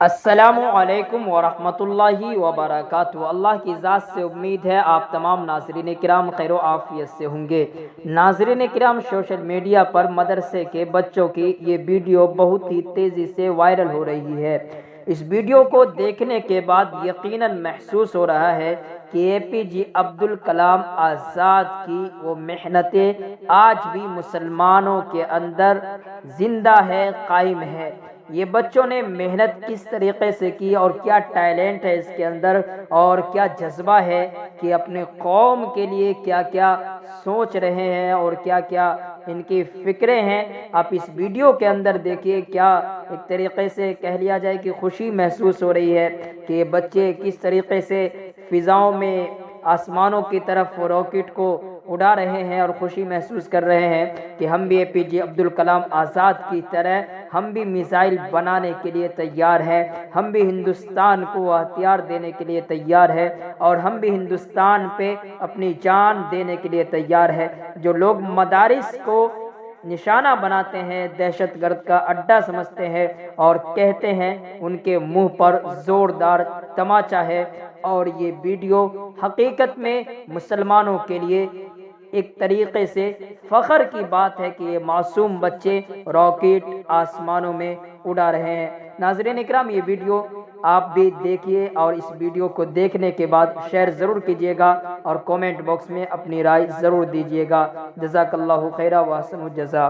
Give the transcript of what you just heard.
السلام علیکم ورحمۃ اللہ وبرکاتہ۔ اللہ کی ذات سے امید ہے آپ تمام ناظرین کرام خیر و عافیت سے ہوں گے۔ ناظرین کرام، سوشل میڈیا پر مدرسے کے بچوں کی یہ ویڈیو بہت ہی تیزی سے وائرل ہو رہی ہے۔ اس ویڈیو کو دیکھنے کے بعد یقیناً محسوس ہو رہا ہے کہ اے پی جے عبدالکلام آزاد کی وہ محنتیں آج بھی مسلمانوں کے اندر زندہ ہے، قائم ہے۔ یہ بچوں نے محنت کس طریقے سے کی اور کیا ٹیلنٹ ہے اس کے اندر اور کیا جذبہ ہے کہ اپنے قوم کے لیے کیا کیا سوچ رہے ہیں اور کیا کیا ان کی فکریں ہیں۔ آپ اس ویڈیو کے اندر دیکھیے، کیا ایک طریقے سے کہہ لیا جائے کہ خوشی محسوس ہو رہی ہے کہ یہ بچے کس طریقے سے فضاؤں میں آسمانوں کی طرف راکٹ کو اڑا رہے ہیں اور خوشی محسوس کر رہے ہیں کہ ہم بھی اے پی جے عبدالکلام آزاد کی طرح ہم بھی میزائل بنانے کے لیے تیار ہیں، ہم بھی ہندوستان کو ہتھیار دینے کے لیے تیار ہے اور ہم بھی ہندوستان پہ اپنی جان دینے کے لیے تیار ہے۔ جو لوگ مدارس کو نشانہ بناتے ہیں، دہشت گرد کا اڈا سمجھتے ہیں اور کہتے ہیں، ان کے منہ پر زوردار تماچا ہے۔ اور یہ ویڈیو حقیقت میں مسلمانوں کے لیے ایک طریقے سے فخر کی بات ہے کہ یہ معصوم بچے راکٹ آسمانوں میں اڑا رہے ہیں۔ ناظرین اکرام، یہ ویڈیو آپ بھی دیکھیے اور اس ویڈیو کو دیکھنے کے بعد شیئر ضرور کیجیے گا اور کومنٹ باکس میں اپنی رائے ضرور دیجیے گا۔ جزاک اللہ خیرہ و احسن الجزا۔